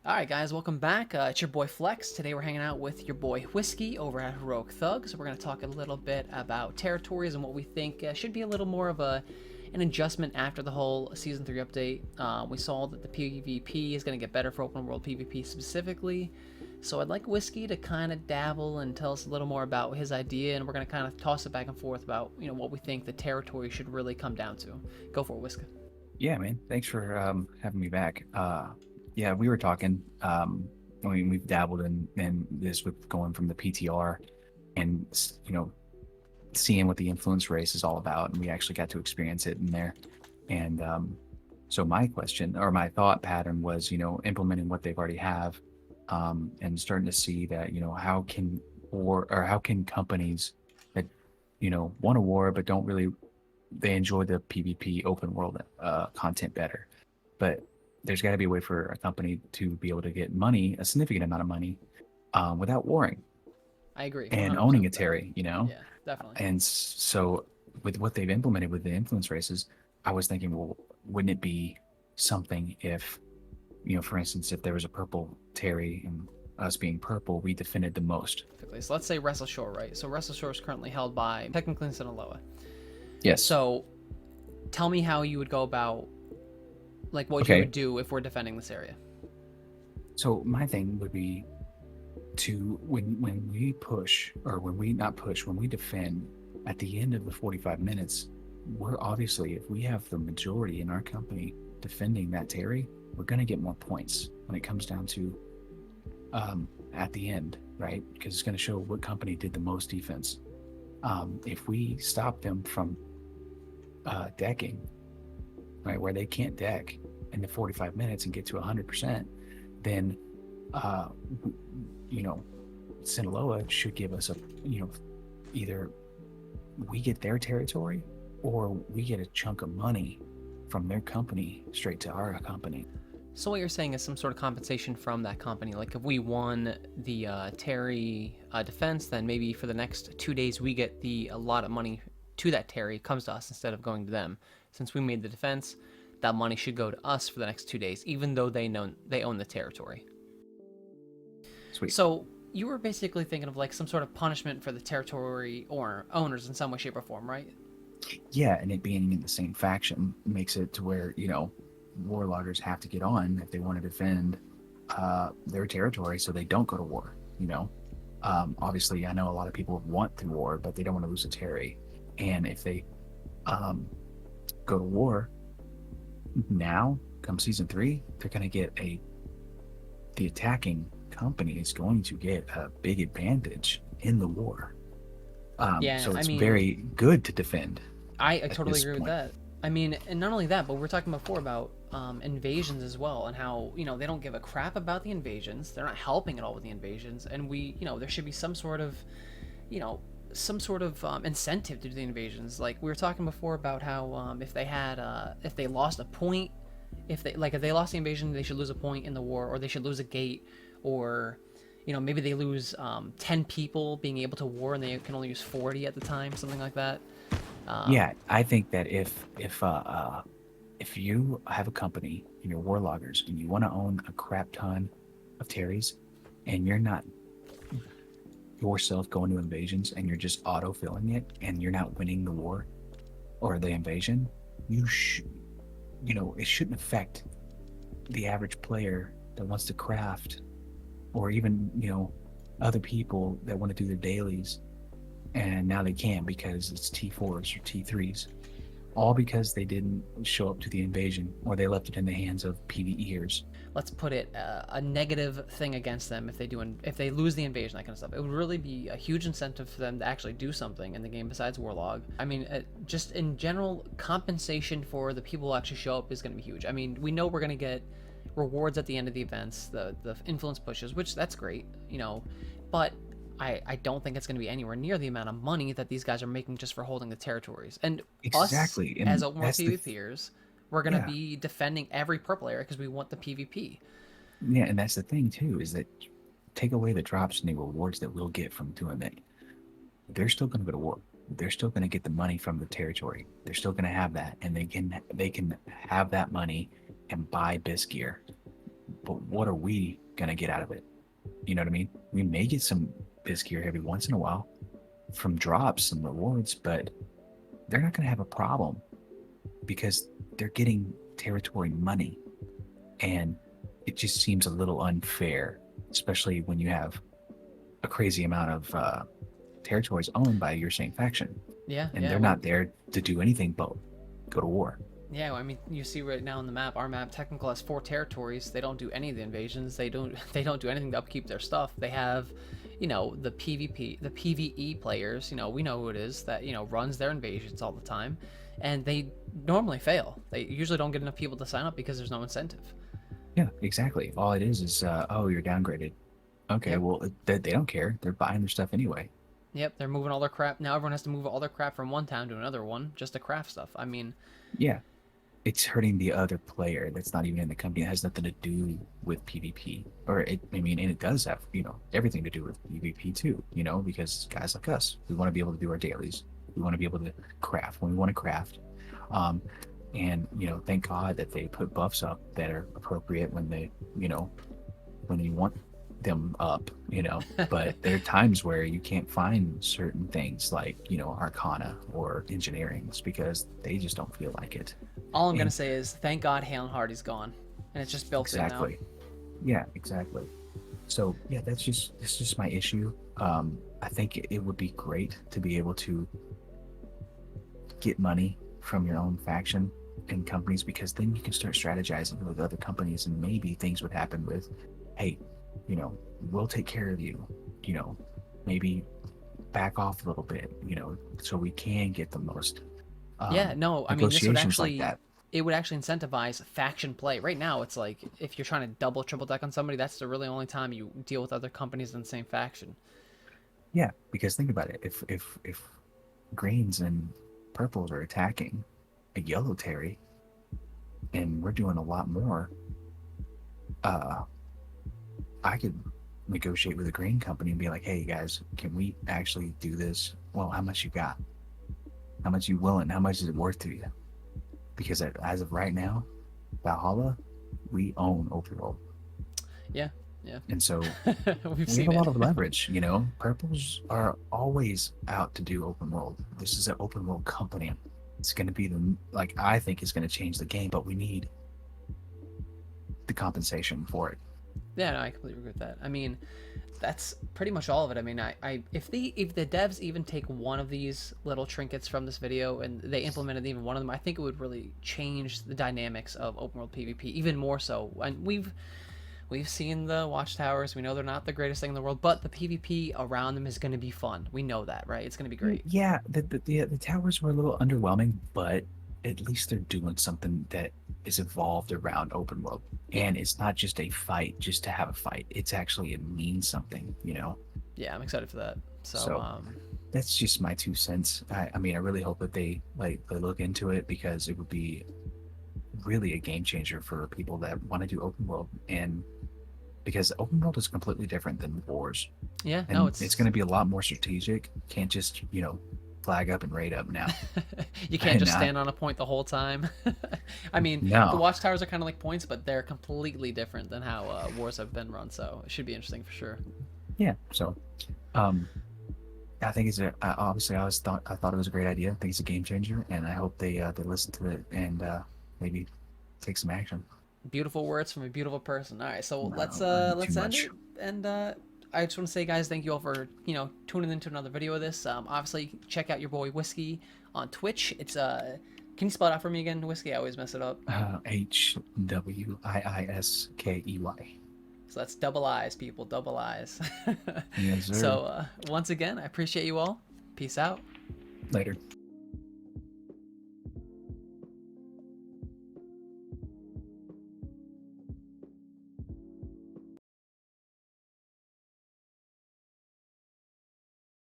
All right, guys, welcome back. It's your boy Flex. Today we're hanging out with your boy Whiskey over at Heroic Thugs. We're going to talk a little bit about territories and what we think should be a little more of an adjustment after the whole Season 3 update. We saw that the PvP is going to get better for open world PvP specifically. So I'd like Whiskey to kind of dabble and tell us a little more about his idea, and we're going to kind of toss it back and forth about what we think the territory should really come down to. Go for it, Whiskey. Yeah, man. Thanks for having me back. Yeah, we were talking. I mean, we've dabbled in this with going from the PTR and seeing what the influence race is all about, and we actually got to experience it in there. And so my question or my thought pattern was, implementing what they've already have, and starting to see that how can how can companies that want a war but don't really they enjoy the PvP open world content better. But there's got to be a way for a company to be able to get money, a significant amount of money, without warring I agree, and 100%. owning a Terry. Yeah, definitely. And so with what they've implemented with the influence races, I was thinking, well, wouldn't it be something if, for instance, if there was a purple Terry and us being purple, we defended the most. So let's say Wrestle Shore, right? So Wrestle Shore is currently held by technically Sinaloa. Yes. So tell me how you would go about, like, what you Okay. would do if we're defending this area. So my thing would be to when we push or when we not push when we defend at the end of the 45 minutes, we're obviously, if we have the majority in our company defending that Terry, we're going to get more points when it comes down to at the end, right? Because it's going to show what company did the most defense. If we stop them from decking, right, where they can't deck in the 45 minutes and get to 100%, then uh, Sinaloa should give us either we get their territory or we get a chunk of money from their company straight to our company. So what you're saying is some sort of compensation from that company. Like if we won the Terry defense, then maybe for the next 2 days we get a lot of money to that Terry. It comes to us instead of going to them. Since we made the defense, that money should go to us for the next 2 days, even though they own the territory. Sweet. So you were basically thinking of like some sort of punishment for the territory or owners in some way, shape, or form, right? Yeah, and it being in the same faction makes it to where, warloggers have to get on if they want to defend their territory so they don't go to war. Obviously, I know a lot of people want the war, but they don't want to lose a Terry. And if they go to war now, come season 3, they're going to get the attacking company is going to get a big advantage in the war. Yeah, So I it's mean, very good to defend I at totally this agree with point. that. I mean, and not only that, but we were talking before about invasions as well, and how they don't give a crap about the invasions. They're not helping at all with the invasions, and there should be some sort of, incentive to do the invasions. Like we were talking before about how if they lost a point, if they lost the invasion, they should lose a point in the war, or they should lose a gate, or maybe they lose 10 people being able to war and they can only use 40 at the time, something like that. Yeah, I think that if you have a company and you're warloggers and you want to own a crap ton of Terrys and you're not yourself going to invasions and you're just auto filling it and you're not winning the war or the invasion, it shouldn't affect the average player that wants to craft, or even other people that want to do their dailies and now they can't because it's T4s or T3s, all because they didn't show up to the invasion or they left it in the hands of PvEers. Let's put it a negative thing against them if they lose the invasion, that kind of stuff. It would really be a huge incentive for them to actually do something in the game besides Warlog. I mean, just in general, compensation for the people who actually show up is going to be huge. I mean, we know we're going to get rewards at the end of the events, the influence pushes, which that's great, but I don't think it's going to be anywhere near the amount of money that these guys are making just for holding the territories. And us, Exactly, as and open world that's the PvPers, we're going to yeah, be defending every purple area because we want the PvP. yeah, and that's the thing too, is that take away the drops and the rewards that we'll get from doing that. They're still going to go to war. They're still going to get the money from the territory. They're still going to have that, and they can have that money and buy BIS gear. but what are we gonna get out of it? You know what I mean? We may get some biz gear every once in a while from drops and rewards, but they're not gonna have a problem because they're getting territory money. And it just seems a little unfair, especially when you have a crazy amount of territories owned by your same faction, Yeah, and yeah. they're not there to do anything but go to war. Yeah, I mean, you see right now on the map, our map technical has 4 territories. They don't do any of the invasions. They don't they don't do anything to upkeep their stuff. They have, the PvP, the PvE players, we know who it is that, runs their invasions all the time, and they normally fail. They usually don't get enough people to sign up because there's no incentive. Yeah, exactly. All it is oh, you're downgraded. Okay, Yep. well, they don't care. They're buying their stuff anyway. Yep, they're moving all their crap. Now everyone has to move all their crap from one town to another one just to craft stuff. I mean, Yeah, it's hurting the other player that's not even in the company. It has nothing to do with PvP, or and it does have everything to do with PvP too. Because guys like us, we want to be able to do our dailies. We want to be able to craft when we want to craft. And thank God that they put buffs up that are appropriate when when you want them up. But there are times where you can't find certain things like Arcana or Engineerings because they just don't feel like it. all I'm gonna And say is thank God Hale and Hardy's gone, and it's just built in now. exactly. Yeah, exactly. So yeah, that's just my issue. I think it would be great to be able to get money from your own faction and companies, because then you can start strategizing with other companies, and maybe things would happen with, hey, we'll take care of you, maybe back off a little bit, so we can get the most Yeah, no, I mean this would negotiations like actually that. it would actually incentivize faction play. Right now, it's like if you're trying to double, triple deck on somebody, that's the really only time you deal with other companies in the same faction. Yeah, because think about it. If greens and purples are attacking a yellow Terry, and we're doing a lot more, uh, I could negotiate with a green company and be like, "Hey guys, can we actually do this? Well, how much you got? How much you willing? How much is it worth to you?" Because as of right now, Valhalla, we own Overworld, Yeah, yeah. and so We've we have seen a it. lot of leverage. Purples are always out to do open world. This is an open world company. It's going to be I think it's going to change the game, but we need the compensation for it. Yeah, no, I completely agree with that. I mean, that's pretty much all of it. I mean, if the devs even take one of these little trinkets from this video and they implemented even one of them, I think it would really change the dynamics of open world PvP even more so. And we've seen the watchtowers. We know they're not the greatest thing in the world, but the PvP around them is going to be fun. We know that, right? It's going to be great. Yeah, the towers were a little underwhelming, but at least they're doing something that is evolved around open world, Yeah, and it's not just a fight just to have a fight. It's actually it means something. yeah, I'm excited for that. So, So that's just my 2 cents. I mean, I really hope that they look into it, because it would be really a game changer for people that want to do open world, and because open world is completely different than wars, yeah, no, and it's going to be a lot more strategic. Can't just flag up and raid up now. you can't just Not stand on a point the whole time. I mean, the no. watchtowers are kind of like points, but they're completely different than how wars have been run. So it should be interesting for sure. Yeah. So, um, I think obviously I thought it was a great idea. I think it's a game changer, and I hope they listen to it and maybe take some action. Beautiful words from a beautiful person. All right, so No, let's too end much. it. And I just want to say, guys, thank you all for tuning into another video of this. Obviously, check out your boy Whiskey on Twitch. It's can you spell it out for me again, Whiskey? I always mess it up. HWIISKEY. So that's double eyes, people, double eyes. Yes, sir. So once again, I appreciate you all. Peace out. Later.